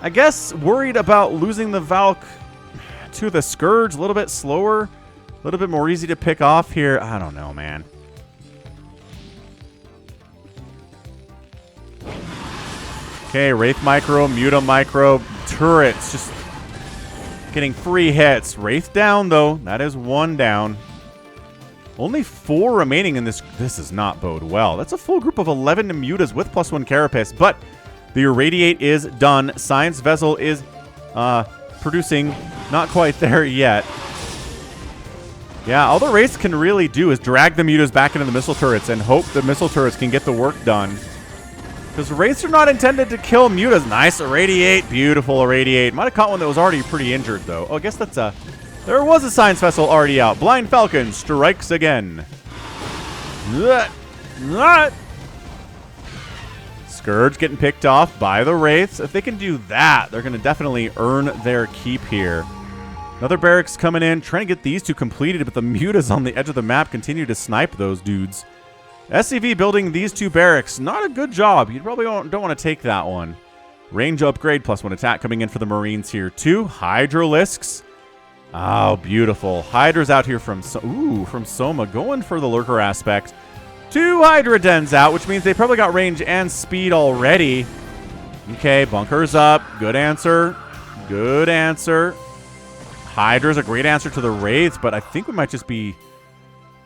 I guess worried about losing the Valk to the Scourge. A little bit slower. A little bit more easy to pick off here. I don't know, man. Okay, Wraith Micro, Muta Micro, turrets. Just getting free hits. Wraith down, though. That is one down. Only 4 remaining in this. This does not bode well. That's a full group of 11 mutas with +1 Carapace, but the Irradiate is done. Science Vessel is producing. Not quite there yet. Yeah, all the Wraiths can really do is drag the mutas back into the missile turrets and hope the missile turrets can get the work done. Because Wraiths are not intended to kill mutas. Nice Irradiate. Beautiful Irradiate. Might have caught one that was already pretty injured, though. Oh, I guess that's a... There was a Science Vessel already out. Blind Falcon strikes again. Scourge getting picked off by the Wraiths. If they can do that, they're going to definitely earn their keep here. Another barracks coming in, trying to get these two completed, but the mutas on the edge of the map continue to snipe those dudes. SCV building these 2 barracks. Not a good job. You probably don't want to take that one. Range upgrade, +1 attack coming in for the Marines here, too. Hydralisks. Oh, beautiful. Hydra's out here from Soma, going for the lurker aspect. 2 Hydra Dens out, which means they probably got range and speed already. Okay, bunkers up. Good answer. Good answer. Hydra's a great answer to the Wraiths, but I think we might just be...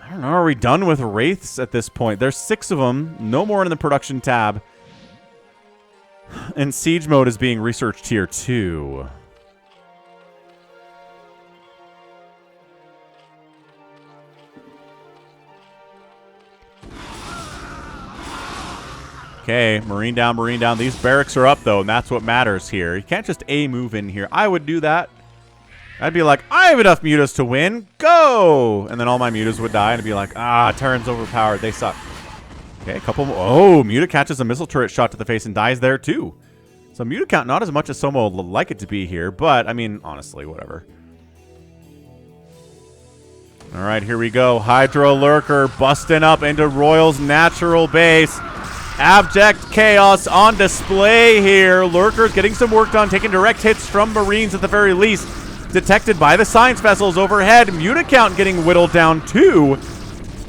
I don't know, are we done with Wraiths at this point? There's 6 of them. No more in the production tab. And Siege Mode is being researched here, too. Okay, Marine down, Marine down. These barracks are up, though, and that's what matters here. You can't just A-move in here. I would do that. I'd be like, I have enough mutas to win. Go! And then all my mutas would die, and I'd be like, Terran's overpowered. They suck. Okay, a couple more. Oh, muta catches a missile turret shot to the face and dies there, too. So muta count not as much as Soma would like it to be here, but, I mean, honestly, whatever. All right, here we go. Hydra Lurker busting up into RoyaL's natural base. Abject chaos on display here. Lurker's getting some work done, taking direct hits from Marines at the very least. Detected by the Science Vessels overhead. Muta count getting whittled down too.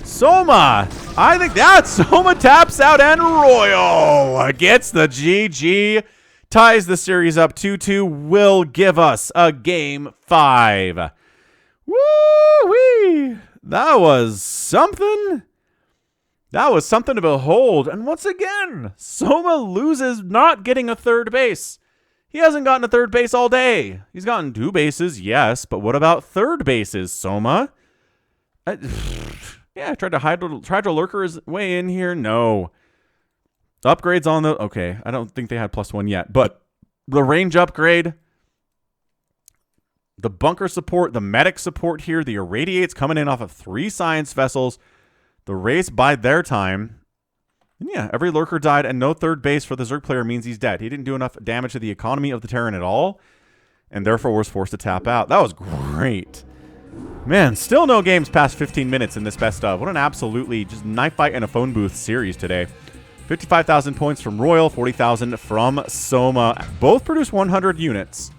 Soma. I think that Soma taps out and RoyaL gets the GG. Ties the series up 2-2. Will give us a game 5. Woo-wee. That was something. That was something to behold. And once again, Soma loses not getting a third base. He hasn't gotten a third base all day. He's gotten 2 bases, yes, but what about third bases, Soma? Yeah, I tried to lurker his way in here. No. Upgrades on the... Okay, I don't think they had +1 yet, but the range upgrade, the bunker support, the medic support here, the Irradiates coming in off of 3 Science Vessels. The race bide their time. And yeah, every lurker died, and no third base for the Zerg player means he's dead. He didn't do enough damage to the economy of the Terran at all, and therefore was forced to tap out. That was great. Man, still no games past 15 minutes in this best of. What an absolutely just knife fight in a phone booth series today. 55,000 points from RoyaL, 40,000 from Soma. Both produced 100 units,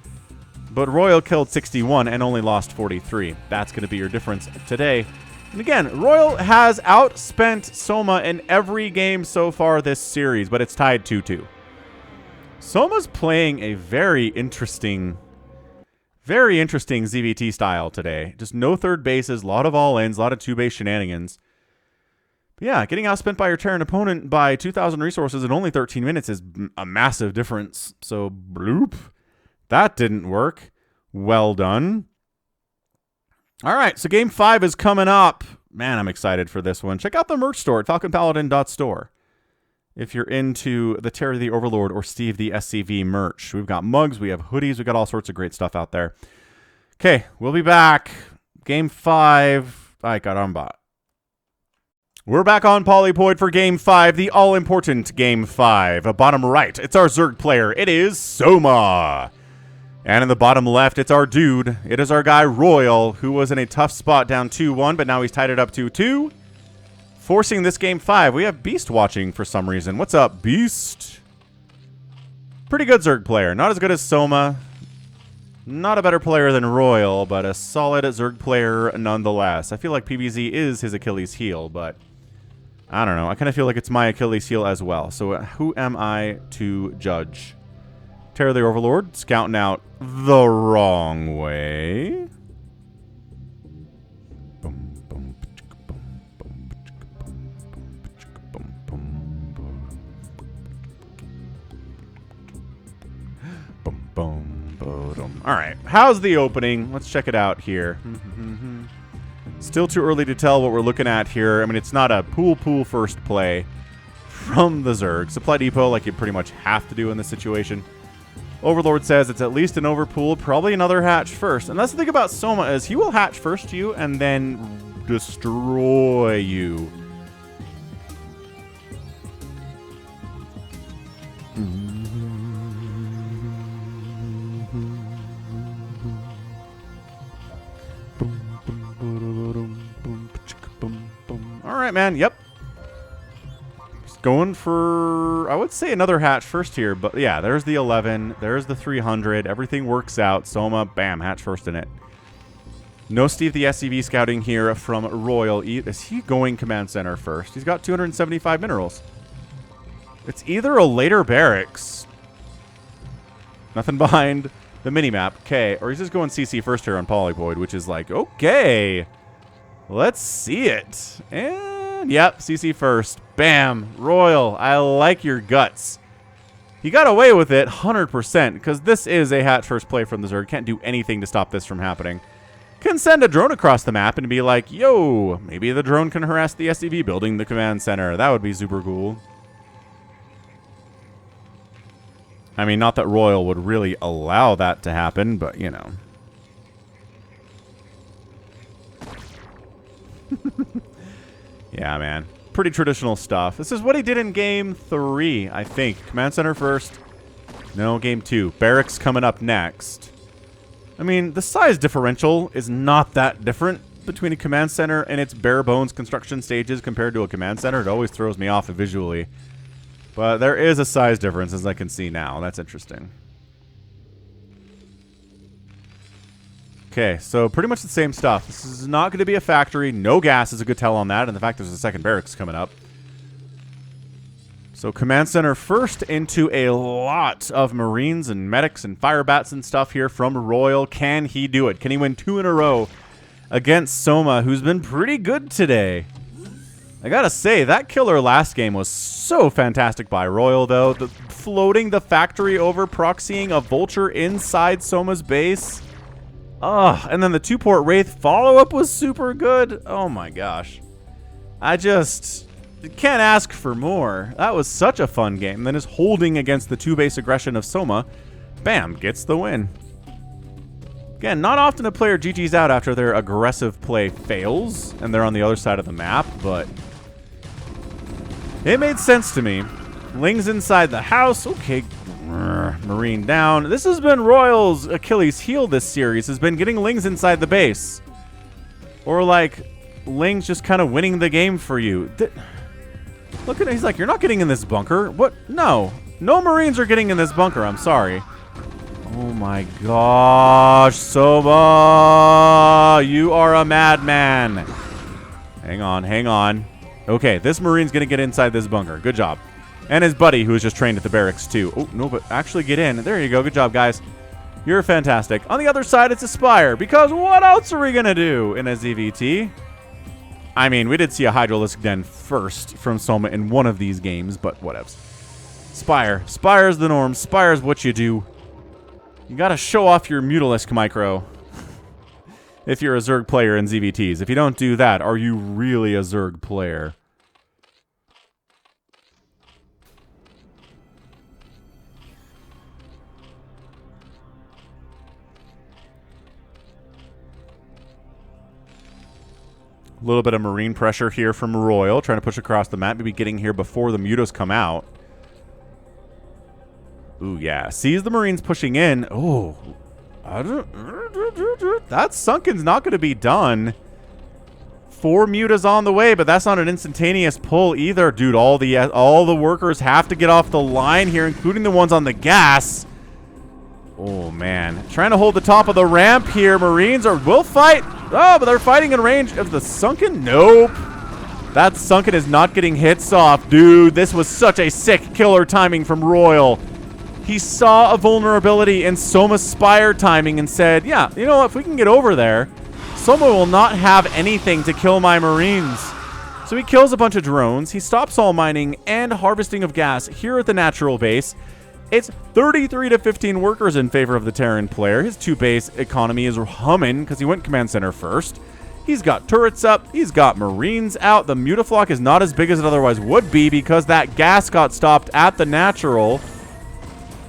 but RoyaL killed 61 and only lost 43. That's going to be your difference today. And again, RoyaL has outspent Soma in every game so far this series, but it's tied 2-2. Soma's playing a very interesting ZVT style today. Just no third bases, a lot of all-ins, a lot of two-base shenanigans. But yeah, getting outspent by your Terran opponent by 2,000 resources in only 13 minutes is a massive difference. So, bloop. That didn't work. Well done. All right, so Game 5 is coming up. Man, I'm excited for this one. Check out the merch store at falconpaladin.store. If you're into the Terry the Overlord or Steve the SCV merch. We've got mugs, we have hoodies, we've got all sorts of great stuff out there. Okay, we'll be back. Game 5. Ay, caramba. We're back on Polypoid for Game 5, the all-important Game 5. Bottom right, it's our Zerg player. It is Soma. And in the bottom left, it's our dude. It is our guy, RoyaL, who was in a tough spot down 2-1, but now he's tied it up 2-2. Forcing this Game 5. We have Beast watching for some reason. What's up, Beast? Pretty good Zerg player. Not as good as Soma. Not a better player than RoyaL, but a solid Zerg player nonetheless. I feel like PvZ is his Achilles heel, but I don't know. I kind of feel like it's my Achilles heel as well. So who am I to judge? Terror the Overlord, scouting out the wrong way. All right, how's the opening? Let's check it out here. Still too early to tell what we're looking at here. I mean, it's not a pool first play from the Zerg. Supply depot like you pretty much have to do in this situation. Overlord says it's at least an overpool, probably another hatch first. And that's the thing about Soma is he will hatch first to you and then destroy you. All right, man. Yep. Going for, I would say, another hatch first here. But yeah, there's the 11. There's the 300. Everything works out. Soma, bam, hatch first in it. No Steve the SCV scouting here from RoyaL. Is he going command center first? He's got 275 minerals. It's either a later barracks. Nothing behind the minimap. Okay. Or he's just going CC first here on Polypoid, which is like, okay. Let's see it. And yep, CC first. Bam. RoyaL, I like your guts. He got away with it 100% because this is a hatch first play from the Zerg. Can't do anything to stop this from happening. Can send a drone across the map and be like, yo, maybe the drone can harass the SCV building the command center. That would be super cool. I mean, not that RoyaL would really allow that to happen, but, you know. Yeah, man. Pretty traditional stuff. This is what he did in Game 3, I think. Command center first. No, Game 2. Barracks coming up next. I mean, the size differential is not that different between a command center and its bare bones construction stages compared to a command center. It always throws me off visually. But there is a size difference, as I can see now. That's interesting. Okay, so pretty much the same stuff. This is not going to be a factory. No gas is a good tell on that, and the fact there's a second barracks coming up. So command center first into a lot of Marines and medics and fire bats and stuff here from RoyaL. Can he do it? Can he win 2 in a row against Soma, who's been pretty good today? I gotta say, that killer last game was so fantastic by RoyaL, though. Floating the factory over, proxying a vulture inside Soma's base. And then the 2-port Wraith follow-up was super good. Oh my gosh. I just can't ask for more. That was such a fun game. And then his holding against the 2-base aggression of Soma, bam, gets the win. Again, not often a player GG's out after their aggressive play fails, and they're on the other side of the map, but It made sense to me. Ling's inside the house. Okay. Marine down. This has been RoyaL's Achilles heel this series, has been getting Lings inside the base. Or like, Ling's just kind of winning the game for you. Look at it. He's like, you're not getting in this bunker. What? No. No Marines are getting in this bunker. I'm sorry. Oh my gosh. Soma. You are a madman. Hang on. Hang on. Okay. This Marine's going to get inside this bunker. Good job. And his buddy, who was just trained at the barracks, too. Oh, no, but actually get in. There you go. Good job, guys. You're fantastic. On the other side, it's a Spire. Because what else are we going to do in a ZVT? I mean, we did see a Hydralisk Den first from Soma in one of these games, but whatevs. Spire. Spire's the norm. Spire's what you do. You got to show off your Mutalisk micro. If you're a Zerg player in ZVTs. If you don't do that, are you really a Zerg player? A little bit of Marine pressure here from RoyaL, trying to push across the map, maybe getting here before the Mutos come out. Ooh, yeah. Sees the Marines pushing in. Oh. That Sunken's not going to be done. 4 Mutas on the way, but that's not an instantaneous pull either. Dude, all the workers have to get off the line here, including the ones on the gas. Oh, man. Trying to hold the top of the ramp here. Marines will fight. Oh, but they're fighting in range of the Sunken? Nope. That Sunken is not getting hits off. Dude, this was such a sick killer timing from RoyaL. He saw a vulnerability in Soma's Spire timing and said, yeah, you know what? If we can get over there, Soma will not have anything to kill my Marines. So he kills a bunch of drones. He stops all mining and harvesting of gas here at the natural base. It's 33 to 15 workers in favor of the Terran player. His 2-base economy is humming because he went command center first. He's got turrets up. He's got Marines out. The Mutaflock is not as big as it otherwise would be because that gas got stopped at the natural.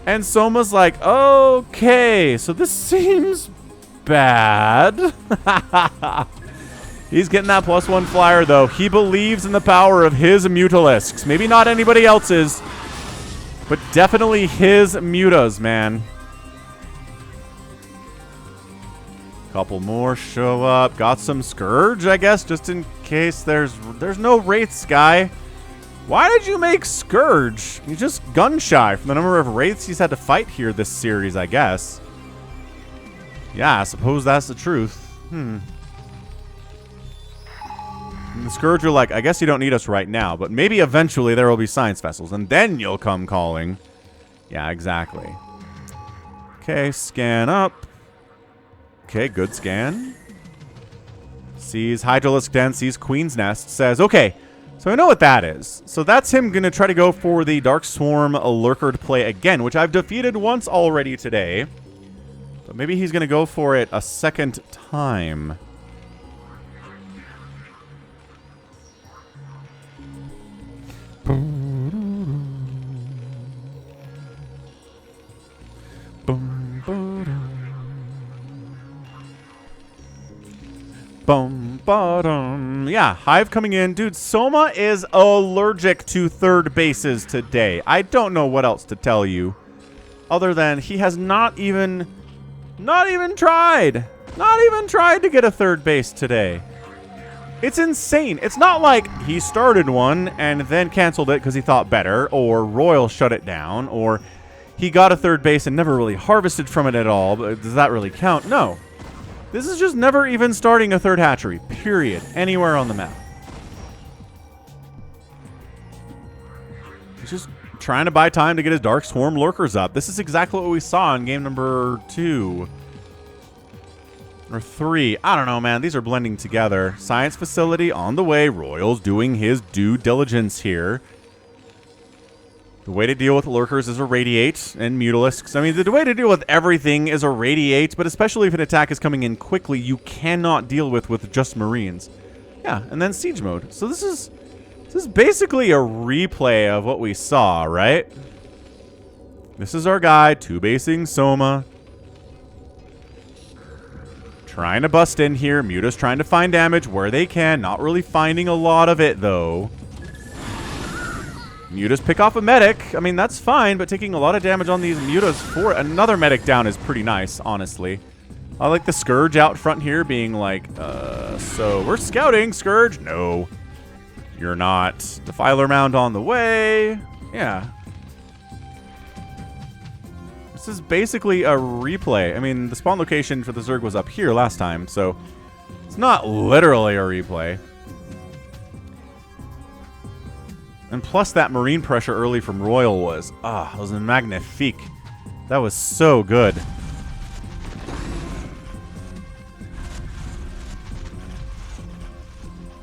And Soma's like, okay, so this seems bad. He's getting that +1 flyer, though. He believes in the power of his Mutalisks. Maybe not anybody else's. But definitely his Mutas, man. Couple more show up. Got some Scourge, I guess, just in case there's no Wraiths, guy. Why did you make Scourge? He's just gun-shy from the number of Wraiths he's had to fight here this series, I guess. Yeah, I suppose that's the truth. And the Scourge are like, I guess you don't need us right now, but maybe eventually there will be science vessels, and then you'll come calling. Yeah, exactly. Okay, scan up. Okay, good scan. Sees Hydralisk Den, sees Queen's Nest, says, okay, so I know what that is. So that's him going to try to go for the Dark Swarm Lurker to play again, which I've defeated once already today. But maybe he's going to go for it a second time. Yeah, Hive coming in. Dude, Soma is allergic to third bases today. I don't know what else to tell you. Other than he has not even tried to get a third base today. It's insane. It's not like he started one and then canceled it because he thought better, or RoyaL shut it down, or he got a third base and never really harvested from it at all. But does that really count? No. This is just never even starting a third hatchery, period, anywhere on the map. He's just trying to buy time to get his Dark Swarm Lurkers up. This is exactly what we saw in game number 2. Or 3. I don't know, man. These are blending together. Science facility on the way. RoyaL's doing his due diligence here. The way to deal with Lurkers is irradiate and Mutalisks. I mean, the way to deal with everything is irradiate, but especially if an attack is coming in quickly, you cannot deal with just Marines. Yeah, and then siege mode. So this is basically a replay of what we saw, right? This is our guy, 2-basing Soma. Trying to bust in here. Muta's trying to find damage where they can. Not really finding a lot of it, though. Mutas pick off a medic. I mean, that's fine, but taking a lot of damage on these Mutas for another medic down is pretty nice, honestly. I like the Scourge out front here being like, so we're scouting, Scourge. No, you're not. Defiler Mound on the way. Yeah. This is basically a replay. I mean, the spawn location for the Zerg was up here last time, so it's not literally a replay. And plus that marine pressure early from RoyaL was magnifique. That was so good.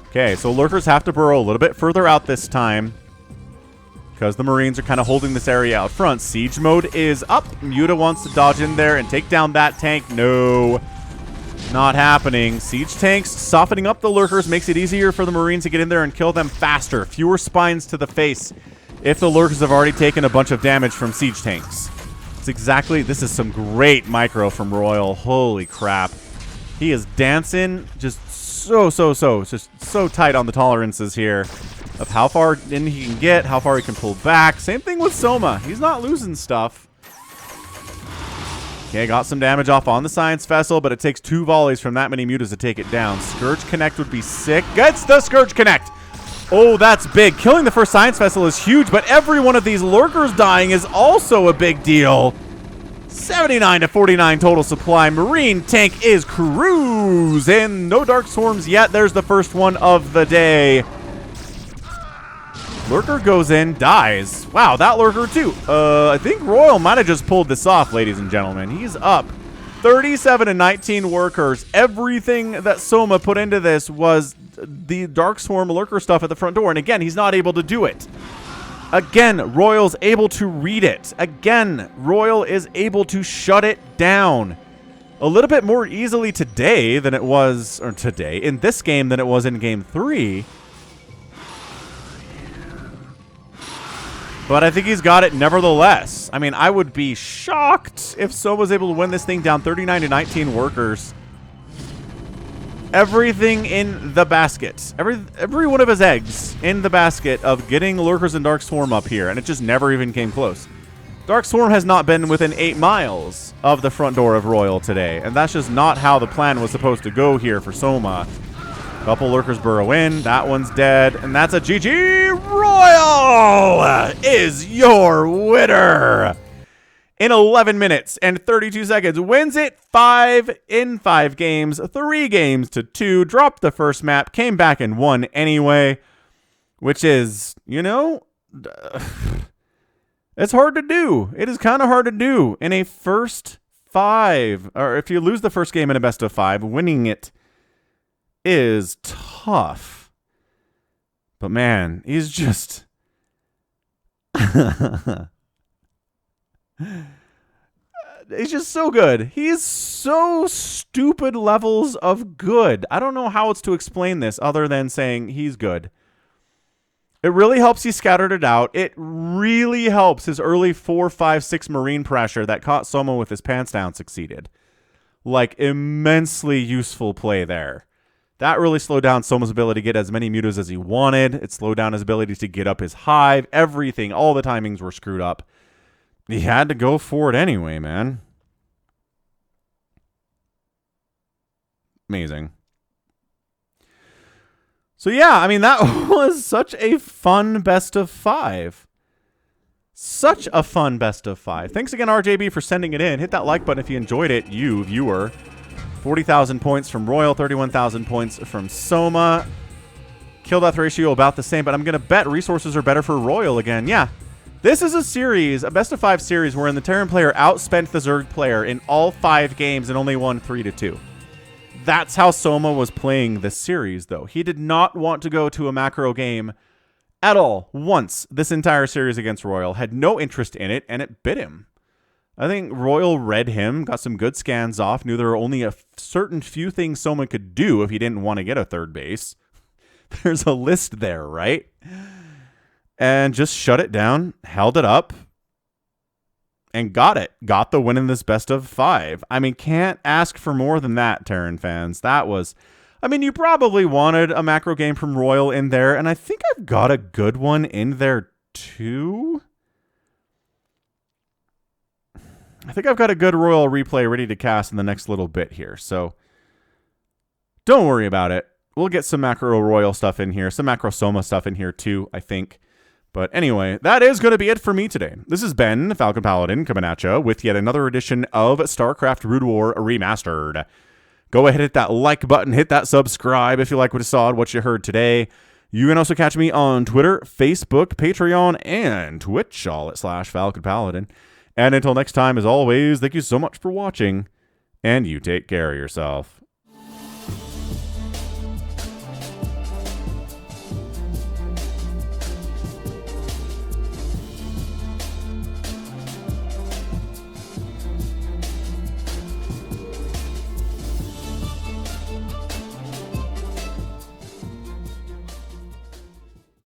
Okay, so lurkers have to burrow a little bit further out this time because the Marines are kind of holding this area out front. Siege mode is up. Muta wants to dodge in there and take down that tank. No, not happening. Siege tanks softening up the lurkers makes it easier for the Marines to get in there and kill them faster. Fewer spines to the face if the lurkers have already taken a bunch of damage from siege tanks. It's exactly, this is some great micro from RoyaL. Holy crap. He is dancing just just so tight on the tolerances here of how far in he can get, how far he can pull back. Same thing with Soma. He's not losing stuff. Okay, got some damage off on the Science Vessel, but it takes 2 volleys from that many Mutas to take it down. Scourge Connect would be sick. Gets the Scourge Connect! Oh, that's big. Killing the first Science Vessel is huge, but every one of these lurkers dying is also a big deal. 79 to 49 total supply. Marine tank is cruising. No Dark Swarms yet. There's the first one of the day. Lurker goes in, dies. Wow, that lurker too. I think RoyaL might have just pulled this off, ladies and gentlemen. He's up 37 to 19 workers. Everything that Soma put into this was the Dark Swarm lurker stuff at the front door. And again, he's not able to do it. Again, RoyaL's able to read it. Again, RoyaL is able to shut it down. A little bit more easily today than it was, or today, in this game than it was in Game 3. But I think he's got it nevertheless. I mean, I would be shocked if Soma was able to win this thing down 39 to 19 workers. Everything in the basket. Every one of his eggs in the basket of getting lurkers and Dark Swarm up here, and it just never even came close. Dark Swarm has not been within 8 miles of the front door of RoyaL today, and that's just not how the plan was supposed to go here for Soma. Couple lurkers burrow in. That one's dead, and that's a GG. RoyaL is your winner. In 11 minutes and 32 seconds, wins it 5 in 5 games, 3 games to 2, dropped the first map, came back and won anyway, which is, you know, it's hard to do. It is kind of hard to do in a first 5, or if you lose the first game in a best of 5, winning it is tough. But man, he's just... He's just so good. He's so stupid levels of good. I don't know how else to explain this other than saying he's good. It really helps he scattered it out. It really helps his early 4, 5, 6 Marine pressure that caught Soma with his pants down succeeded. Like, immensely useful play there. That really slowed down Soma's ability to get as many Mutas as he wanted. It slowed down his ability to get up his hive. Everything, all the timings were screwed up. He had to go for it anyway, man. Amazing. So yeah, I mean, that was such a fun best of 5. Such a fun best of 5. Thanks again, RJB, for sending it in. Hit that like button if you enjoyed it, you viewer. 40,000 points from RoyaL, 31,000 points from Soma. Kill death ratio about the same, but I'm going to bet resources are better for RoyaL again. Yeah. This is a series, a best of 5 series, wherein the Terran player outspent the Zerg player in all 5 games and only won 3 to 2. That's how Soma was playing this series, though. He did not want to go to a macro game at all, once, this entire series against RoyaL. Had no interest in it, and it bit him. I think RoyaL read him, got some good scans off, knew there were only a certain few things Soma could do if he didn't want to get a third base. There's a list there, right? And just shut it down, held it up, and got it. Got the win in this best of 5. I mean, can't ask for more than that, Terran fans. That was... I mean, you probably wanted a macro game from RoyaL in there, and I think I've got a good one in there 2. I think I've got a good RoyaL replay ready to cast in the next little bit here, so don't worry about it. We'll get some macro RoyaL stuff in here, some macro Soma stuff in here too, I think. But anyway, that is going to be it for me today. This has been Falcon Paladin coming at you with yet another edition of StarCraft Brood War Remastered. Go ahead, hit that like button, hit that subscribe if you like what you saw and what you heard today. You can also catch me on Twitter, Facebook, Patreon, and Twitch, all at /Falcon Paladin. And until next time, as always, thank you so much for watching, and you take care of yourself.